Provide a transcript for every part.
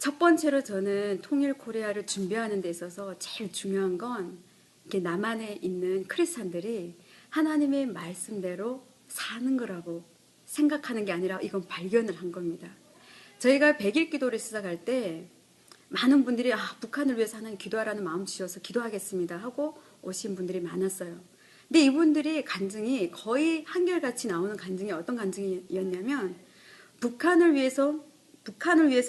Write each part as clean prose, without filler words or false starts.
첫 번째로 저는 통일 코리아를 준비하는 데 있어서 제일 중요한 건 이렇게 남한에 있는 크리스찬들이 하나님의 말씀대로 사는 거라고 생각하는 게 아니라 이건 발견을 한 겁니다. 저희가 100일 기도를 시작할 때 많은 분들이 북한을 위해서 하나님 기도하라는 마음 주셔서 기도하겠습니다 하고 오신 분들이 많았어요. 근데 이분들이 간증이 거의 한결같이 나오는 간증이 어떤 간증이었냐면 북한을 위해서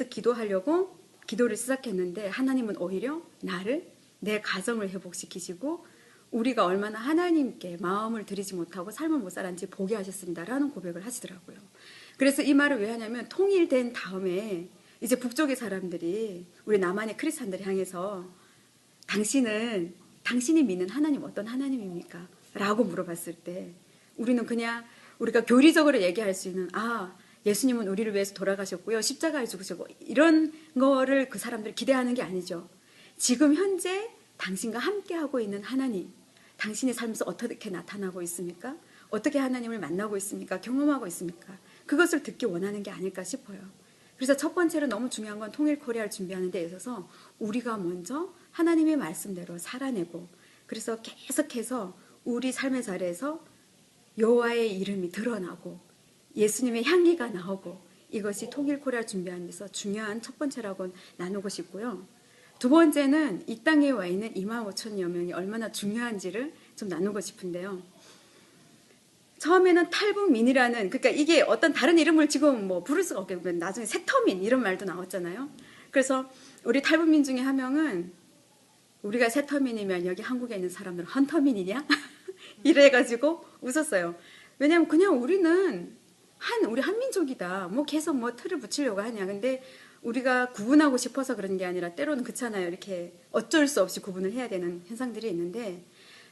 기도하려고 기도를 시작했는데 하나님은 오히려 나를, 내 가정을 회복시키시고 우리가 얼마나 하나님께 마음을 드리지 못하고 삶을 못 살았는지 보게 하셨습니다라는 고백을 하시더라고요. 그래서 이 말을 왜 하냐면 통일된 다음에 이제 북쪽의 사람들이 우리 남한의 크리스찬들을 향해서 당신이 믿는 하나님 어떤 하나님입니까? 라고 물어봤을 때 우리는 그냥 우리가 교리적으로 얘기할 수 있는 예수님은 우리를 위해서 돌아가셨고요. 십자가에 죽으셨고 이런 거를 그 사람들이 기대하는 게 아니죠. 지금 현재 당신과 함께하고 있는 하나님, 당신의 삶에서 어떻게 나타나고 있습니까? 어떻게 하나님을 만나고 있습니까? 경험하고 있습니까? 그것을 듣기 원하는 게 아닐까 싶어요. 그래서 첫 번째로 너무 중요한 건 통일 코리아를 준비하는 데 있어서 우리가 먼저 하나님의 말씀대로 살아내고 그래서 계속해서 우리 삶의 자리에서 여호와의 이름이 드러나고 예수님의 향기가 나오고 이것이 통일 코리아를 준비하는 데서 중요한 첫 번째라고 나누고 싶고요. 두 번째는 이 땅에 와 있는 25,000여 명이 얼마나 중요한지를 좀 나누고 싶은데요. 처음에는 탈북민이라는 그러니까 이게 어떤 다른 이름을 지금 부를 수가 없겠고 나중에 세터민 이런 말도 나왔잖아요. 그래서 우리 탈북민 중에 한 명은 우리가 세터민이면 여기 한국에 있는 사람들은 헌터민이냐? 이래가지고 웃었어요. 왜냐면 그냥 우리는 우리 한민족이다. 계속 틀을 붙이려고 하냐. 근데 우리가 구분하고 싶어서 그런 게 아니라 때로는 그렇잖아요. 이렇게 어쩔 수 없이 구분을 해야 되는 현상들이 있는데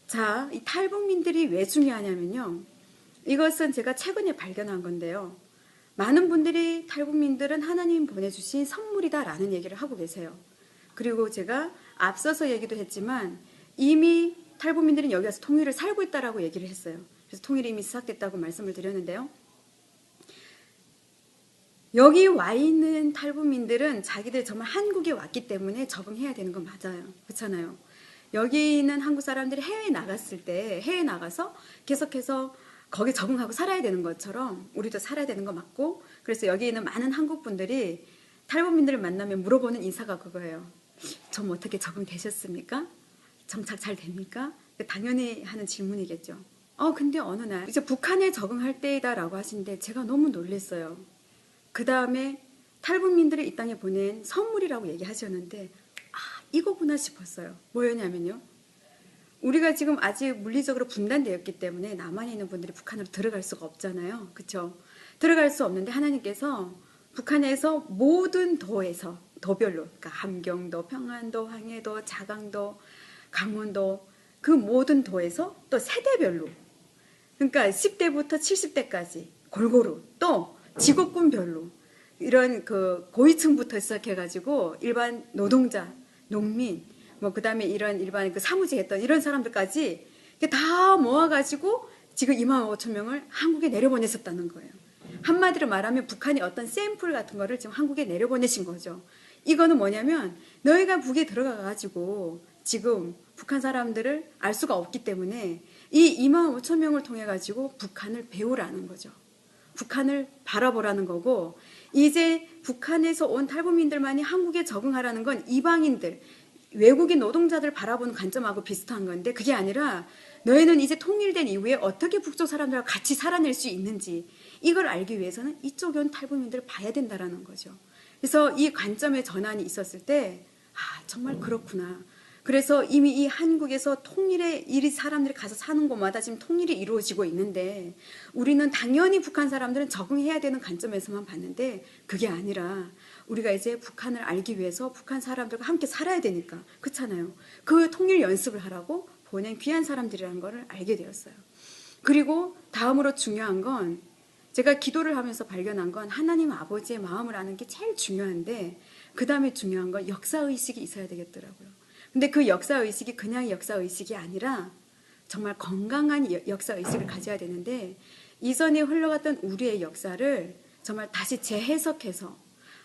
자, 이 탈북민들이 왜 중요하냐면요. 이것은 제가 최근에 발견한 건데요. 많은 분들이 탈북민들은 하나님 보내주신 선물이다라는 얘기를 하고 계세요. 그리고 제가 앞서서 얘기도 했지만 이미 탈북민들은 여기 와서 통일을 살고 있다라고 얘기를 했어요. 그래서 통일이 이미 시작됐다고 말씀을 드렸는데요. 여기 와 있는 탈북민들은 자기들 정말 한국에 왔기 때문에 적응해야 되는 건 맞아요. 그렇잖아요. 여기 있는 한국 사람들이 해외에 나갔을 때 해외에 나가서 계속해서 거기 적응하고 살아야 되는 것처럼 우리도 살아야 되는 거 맞고 그래서 여기 있는 많은 한국 분들이 탈북민들을 만나면 물어보는 인사가 그거예요. 좀 어떻게 적응되셨습니까? 정착 잘 됩니까? 당연히 하는 질문이겠죠. 근데 어느 날 이제 북한에 적응할 때이다라고 하시는데 제가 너무 놀랐어요. 그 다음에 탈북민들을 이 땅에 보낸 선물이라고 얘기하셨는데 이거구나 싶었어요. 뭐였냐면요. 우리가 지금 아직 물리적으로 분단되었기 때문에 남한에 있는 분들이 북한으로 들어갈 수가 없잖아요. 그렇죠? 들어갈 수 없는데 하나님께서 북한에서 모든 도에서 도별로 그러니까 함경도, 평안도, 황해도, 자강도, 강원도 그 모든 도에서 또 세대별로 그러니까 10대부터 70대까지 골고루 또 직업군별로 이런 그 고위층부터 시작해가지고 일반 노동자, 농민, 그 다음에 이런 일반 그 사무직 했던 이런 사람들까지 다 모아가지고 지금 25,000명을 한국에 내려보냈었다는 거예요. 한마디로 말하면 북한이 어떤 샘플 같은 거를 지금 한국에 내려보내신 거죠. 이거는 뭐냐면 너희가 북에 들어가가지고 지금 북한 사람들을 알 수가 없기 때문에 이 25,000명을 통해 가지고 북한을 배우라는 거죠. 북한을 바라보라는 거고 이제 북한에서 온 탈북민들만이 한국에 적응하라는 건 이방인들, 외국인 노동자들 바라보는 관점하고 비슷한 건데 그게 아니라 너희는 이제 통일된 이후에 어떻게 북쪽 사람들과 같이 살아낼 수 있는지 이걸 알기 위해서는 이쪽에 온 탈북민들을 봐야 된다라는 거죠. 그래서 이 관점의 전환이 있었을 때 정말 그렇구나. 그래서 이미 이 한국에서 통일의 일이 사람들이 가서 사는 곳마다 지금 통일이 이루어지고 있는데 우리는 당연히 북한 사람들은 적응해야 되는 관점에서만 봤는데 그게 아니라 우리가 이제 북한을 알기 위해서 북한 사람들과 함께 살아야 되니까 그렇잖아요. 그 통일 연습을 하라고 보낸 귀한 사람들이라는 것을 알게 되었어요. 그리고 다음으로 중요한 건 제가 기도를 하면서 발견한 건 하나님 아버지의 마음을 아는 게 제일 중요한데 그 다음에 중요한 건 역사의식이 있어야 되겠더라고요. 근데 그 역사의식이 그냥 역사의식이 아니라 정말 건강한 역사의식을 가져야 되는데 이전에 흘러갔던 우리의 역사를 정말 다시 재해석해서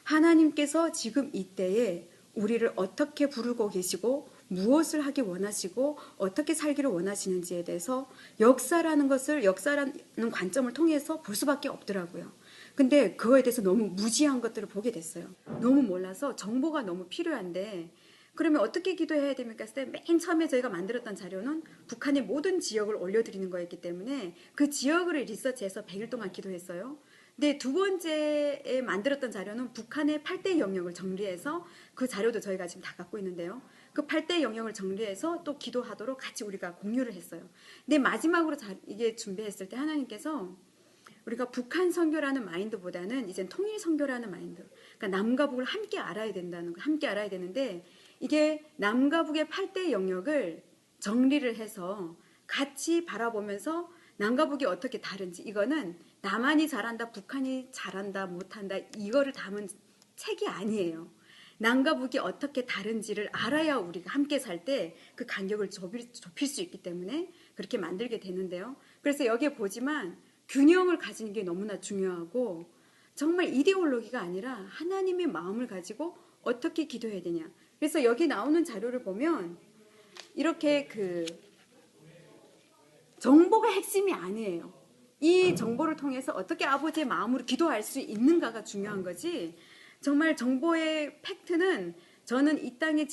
하나님께서 지금 이때에 우리를 어떻게 부르고 계시고 무엇을 하기 원하시고 어떻게 살기를 원하시는지에 대해서 역사라는 관점을 통해서 볼 수밖에 없더라고요. 근데 그거에 대해서 너무 무지한 것들을 보게 됐어요. 너무 몰라서 정보가 너무 필요한데 그러면 어떻게 기도해야 됩니까? 했을 때 맨 처음에 저희가 만들었던 자료는 북한의 모든 지역을 올려드리는 거였기 때문에 그 지역을 리서치해서 100일 동안 기도했어요. 근데 두 번째에 만들었던 자료는 북한의 8대 영역을 정리해서 그 자료도 저희가 지금 다 갖고 있는데요. 그 8대 영역을 정리해서 또 기도하도록 같이 우리가 공유를 했어요. 근데 마지막으로 이게 준비했을 때 하나님께서 우리가 북한 선교라는 마인드보다는 이제 통일 선교라는 마인드. 그러니까 남과 북을 함께 알아야 된다는 거, 함께 알아야 되는데 이게 남과 북의 8대 영역을 정리를 해서 같이 바라보면서 남과 북이 어떻게 다른지 이거는 남한이 잘한다, 북한이 잘한다, 못한다 이거를 담은 책이 아니에요. 남과 북이 어떻게 다른지를 알아야 우리가 함께 살 때 그 간격을 좁힐 수 있기 때문에 그렇게 만들게 되는데요. 그래서 여기에 보지만 균형을 가지는 게 너무나 중요하고 정말 이데올로기가 아니라 하나님의 마음을 가지고 어떻게 기도해야 되냐. 그래서 여기 나오는 자료를 보면 이렇게 정보가 핵심이 아니에요. 이 정보를 통해서 어떻게 아버지의 마음으로 기도할 수 있는가가 중요한 거지. 정말 정보의 팩트는 저는 이 땅의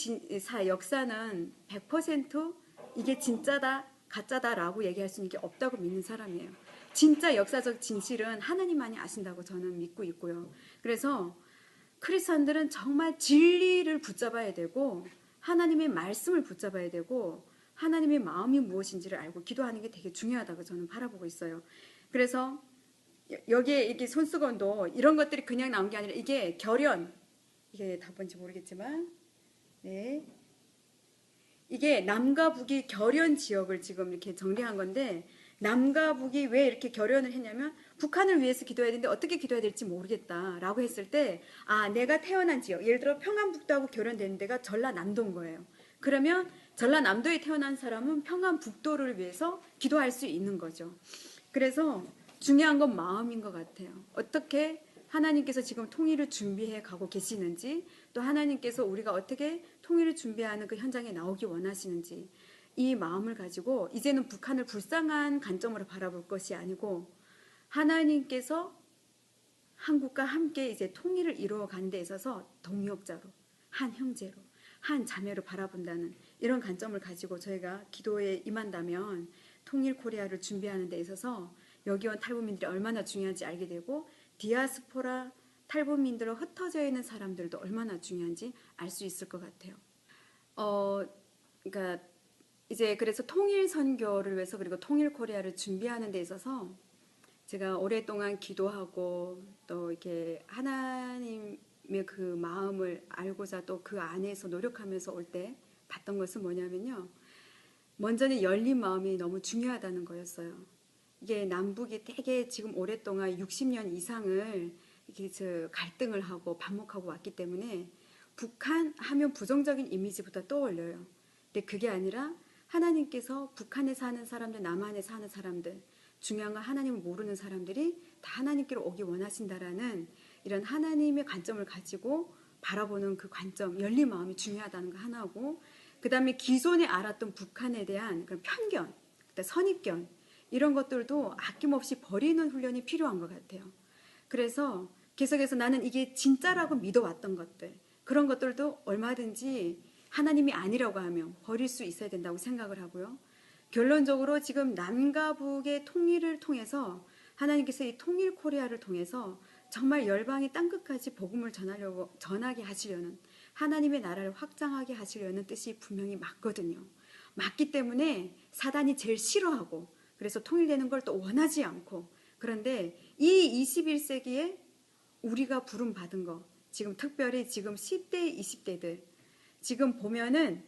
역사는 100% 이게 진짜다, 가짜다라고 얘기할 수 있는 게 없다고 믿는 사람이에요. 진짜 역사적 진실은 하나님만이 아신다고 저는 믿고 있고요. 그래서 크리스천들은 정말 진리를 붙잡아야 되고 하나님의 말씀을 붙잡아야 되고 하나님의 마음이 무엇인지를 알고 기도하는 게 되게 중요하다고 저는 바라보고 있어요. 그래서 여기에 이게 손수건도 이런 것들이 그냥 나온 게 아니라 이게 결연, 이게 다 뭔지 모르겠지만 네, 이게 남과 북이 결연 지역을 지금 이렇게 정리한 건데 남과 북이 왜 이렇게 결연을 했냐면 북한을 위해서 기도해야 되는데 어떻게 기도해야 될지 모르겠다라고 했을 때 내가 태어난 지역 예를 들어 평안북도하고 결연되는 데가 전라남도인 거예요. 그러면 전라남도에 태어난 사람은 평안북도를 위해서 기도할 수 있는 거죠. 그래서 중요한 건 마음인 것 같아요. 어떻게 하나님께서 지금 통일을 준비해 가고 계시는지 또 하나님께서 우리가 어떻게 통일을 준비하는 그 현장에 나오기 원하시는지 이 마음을 가지고 이제는 북한을 불쌍한 관점으로 바라볼 것이 아니고 하나님께서 한국과 함께 이제 통일을 이루어가는 데 있어서 동역자로 한 형제로 한 자매로 바라본다는 이런 관점을 가지고 저희가 기도에 임한다면 통일 코리아를 준비하는 데 있어서 여기 온 탈북민들이 얼마나 중요한지 알게 되고 디아스포라 탈북민들로 흩어져 있는 사람들도 얼마나 중요한지 알 수 있을 것 같아요. 그러니까 이제 그래서 통일 선교를 위해서 그리고 통일 코리아를 준비하는 데 있어서 제가 오랫동안 기도하고 또 이렇게 하나님의 그 마음을 알고자 또 그 안에서 노력하면서 올 때 봤던 것은 뭐냐면요. 먼저는 열린 마음이 너무 중요하다는 거였어요. 이게 남북이 되게 지금 오랫동안 60년 이상을 이렇게 갈등을 하고 반목하고 왔기 때문에 북한 하면 부정적인 이미지부터 떠올려요. 근데 그게 아니라 하나님께서 북한에 사는 사람들, 남한에 사는 사람들, 중요한 건 하나님을 모르는 사람들이 다 하나님께로 오기 원하신다라는 이런 하나님의 관점을 가지고 바라보는 그 관점, 열린 마음이 중요하다는 거 하나고, 그 다음에 기존에 알았던 북한에 대한 그런 편견, 선입견 이런 것들도 아낌없이 버리는 훈련이 필요한 것 같아요. 그래서 계속해서 나는 이게 진짜라고 믿어왔던 것들, 그런 것들도 얼마든지 하나님이 아니라고 하면 버릴 수 있어야 된다고 생각을 하고요. 결론적으로 지금 남과 북의 통일을 통해서 하나님께서 이 통일 코리아를 통해서 정말 열방의 땅끝까지 복음을 전하게 하시려는 하나님의 나라를 확장하게 하시려는 뜻이 분명히 맞거든요. 맞기 때문에 사단이 제일 싫어하고 그래서 통일되는 걸 또 원하지 않고, 그런데 이 21세기에 우리가 부름받은 거, 지금 특별히 지금 10대, 20대들 지금 보면은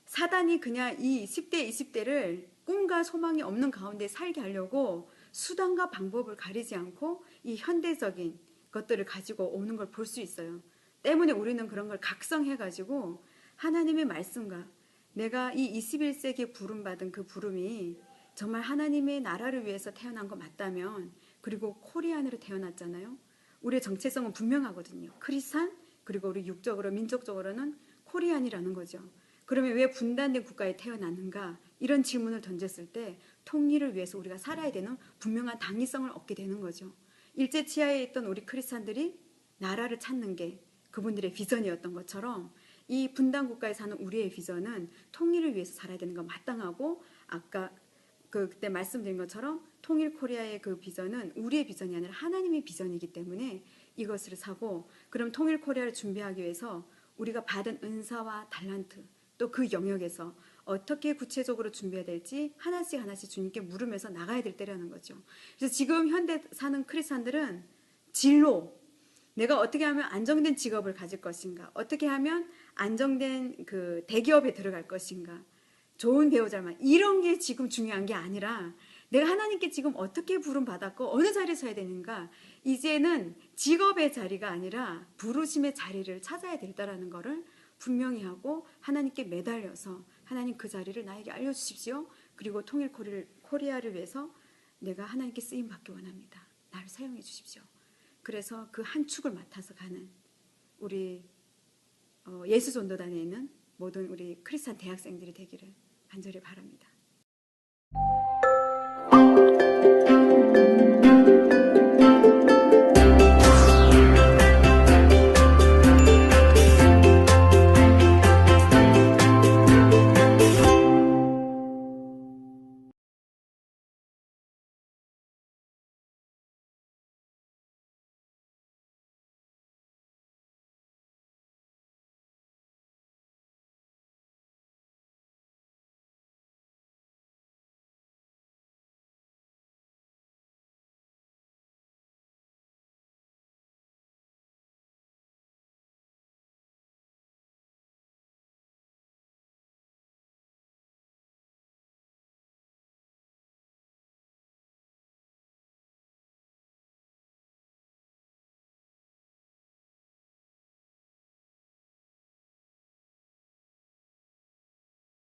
사단이 그냥 이 10대, 20대를 꿈과 소망이 없는 가운데 살게 하려고 수단과 방법을 가리지 않고 이 현대적인 것들을 가지고 오는 걸 볼 수 있어요. 때문에 우리는 그런 걸 각성해가지고 하나님의 말씀과 내가 이 21세기에 부름받은 그 부름이 정말 하나님의 나라를 위해서 태어난 거 맞다면, 그리고 코리안으로 태어났잖아요. 우리의 정체성은 분명하거든요. 크리스찬, 그리고 우리 육적으로 민족적으로는 코리안이라는 거죠. 그러면 왜 분단된 국가에 태어났는가? 이런 질문을 던졌을 때 통일을 위해서 우리가 살아야 되는 분명한 당위성을 얻게 되는 거죠. 일제치하에 있던 우리 크리스찬들이 나라를 찾는 게 그분들의 비전이었던 것처럼 이 분단 국가에 사는 우리의 비전은 통일을 위해서 살아야 되는 거 마땅하고, 아까 그때 말씀드린 것처럼 통일 코리아의 그 비전은 우리의 비전이 아니라 하나님의 비전이기 때문에 이것을 사고, 그럼 통일 코리아를 준비하기 위해서 우리가 받은 은사와 달란트, 또 그 영역에서 어떻게 구체적으로 준비해야 될지 하나씩 하나씩 주님께 물으면서 나가야 될 때라는 거죠. 그래서 지금 현대 사는 크리스찬들은 진로, 내가 어떻게 하면 안정된 직업을 가질 것인가, 어떻게 하면 안정된 그 대기업에 들어갈 것인가, 좋은 배우자만, 이런 게 지금 중요한 게 아니라 내가 하나님께 지금 어떻게 부름 받았고 어느 자리에 서야 되는가, 이제는 직업의 자리가 아니라 부르심의 자리를 찾아야 된다라는 거를 분명히 하고 하나님께 매달려서 하나님 그 자리를 나에게 알려주십시오. 그리고 통일 코리아를 위해서 내가 하나님께 쓰임 받기 원합니다. 나를 사용해 주십시오. 그래서 그 한 축을 맡아서 가는 우리 예수전도단에 있는 모든 우리 크리스찬 대학생들이 되기를 간절히 바랍니다.